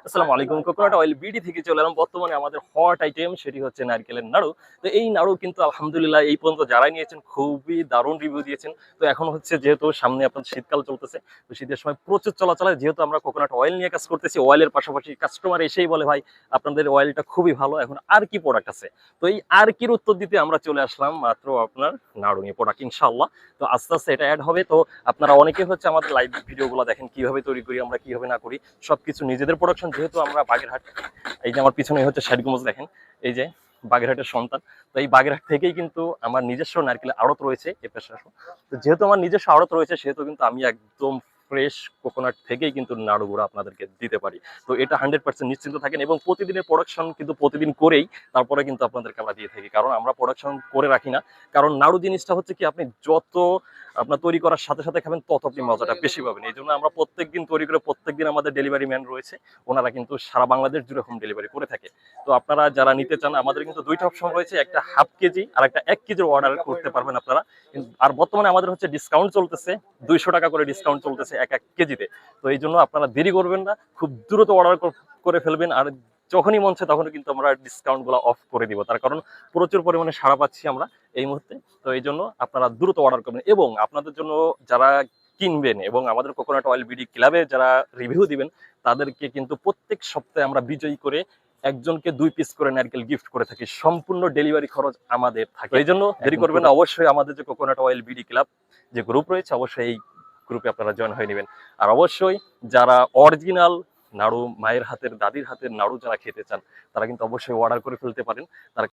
আসসালামু আলাইকুম। Coconut oil BD থেকে চলে এলাম বর্তমানে আমাদের হট আইটেম, সেটি হচ্ছে নারকেলের নাড়ু। তো এই নাড়ু কিন্তু আলহামদুলিল্লাহ এই পর্যন্ত যারাই নিয়েছেন খুবই দারুণ রিভিউ দিয়েছেন। তো এখন হচ্ছে যেহেতু সামনে আপনার শীতকাল চলতেছে, তো শীতের সময় প্রচুর চলাচল হয়। যেহেতু আমরা কোকোনাট অয়েল নিয়ে কাজ করতেছি, অয়েলের পাশাপাশি কাস্টমার এসেই বলে ভাই আপনাদের অয়েলটা খুবই ভালো, এখন আর কি প্রোডাক্ট আছে। তো এই আর কির উত্তর দিতে আমরা চলে আসলাম মাত্র আপনার নাড়ু নিয়ে প্রোডাক্ট ইনশাআল্লাহ। তো আস্তে আস্তে এটা অ্যাড হবে। তো আপনারা অনেকে হচ্ছে আমাদের লাইভ ভিডিওগুলো দেখেন কিভাবে তৈরি করি, আমরা কিভাবে না করি, সবকিছু নিজেদের প্রোডাকশন। যেহেতু আমরা বাগেরহাট, এই যে আমার পিছনে হচ্ছে ষাটগম্বুজ দেখেন, এই যে বাগেরহাটের সন্তান। তো এই বাগেরহাট থেকেই কিন্তু আমার নিজস্ব নারকেলের আড়ত রয়েছে এ পেশা। তো যেহেতু আমার নিজস্ব আড়ত রয়েছে সেহেতু কিন্তু আমি একদম ফ্রেশ কোকোনাট থেকেই কিন্তু নাড়ুগুলো আপনাদেরকে দিতে পারি। তো এটা 100% নিশ্চিন্ত থাকেন, এবং প্রতিদিনের প্রোডাকশন কিন্তু প্রতিদিন করেই তারপরে কিন্তু আপনাদেরকে আমরা দিয়ে থাকি, কারণ আমরা প্রোডাকশন করে রাখি না। কারণ নাড়ু জিনিসটা হচ্ছে কি, আপনি যত আপনার তৈরি করার সাথে সাথে খাবেন তত আপনি মজাটা বেশি পাবেন। এই জন্য আমরা প্রত্যেকদিন তৈরি করে, প্রত্যেকদিন আমাদের ডেলিভারি ম্যান রয়েছে, ওনারা কিন্তু সারা বাংলাদেশ জুড়ে হোম ডেলিভারি করে থাকে। তো আপনারা যারা নিতে চান, আমাদের কিন্তু দুইটা অপশন রয়েছে, একটা হাফ কেজি আর একটা 1 কেজির অর্ডার করতে পারবেন আপনারা। আর বর্তমানে আমাদের হচ্ছে ডিসকাউন্ট চলতেছে, 200 টাকা করে ডিসকাউন্ট চলতেছে এক এক কেজিতে। তো এই জন্য আপনারা দেরি করবেন না, খুব দ্রুত অর্ডার করে ফেলবেন। আর যখনই মন চায় তখনই কিন্তু আমরা ডিসকাউন্ট গুলো অফ করে দিব, তার কারণ প্রচুর পরিমাণে সাড়া পাচ্ছি আমরা এই মুহূর্তে। তো এই জন্য আপনারা দ্রুত অর্ডার করবেন, এবং আপনাদের জন্য যারা কিনবেন এবং আমাদের কোকোনাট অয়েল বিডি ক্লাবে যারা রিভিউ দিবেন, তাদেরকে কিন্তু প্রত্যেক সপ্তাহে আমরা বিজয়ী করে একজনকে 2 পিস করে নারকেল গিফট করে থাকি। সম্পূর্ণ ডেলিভারি খরচ আমাদের থাকে। এই জন্য দেরি করবেন না, অবশ্যই আমাদের যে কোকোনাট অয়েল বিডি ক্লাব যে গ্রুপ রয়েছে, অবশ্যই এই গ্রুপে আপনারা জয়েন হয়ে নেবেন। আর অবশ্যই যারা অরিজিনাল নাড়ু, মায়ের হাতের দাদির হাতের নাড়ু যারা খেতে চান, তারা কিন্তু অবশ্যই অর্ডার করে ফেলতে পারেন। তারা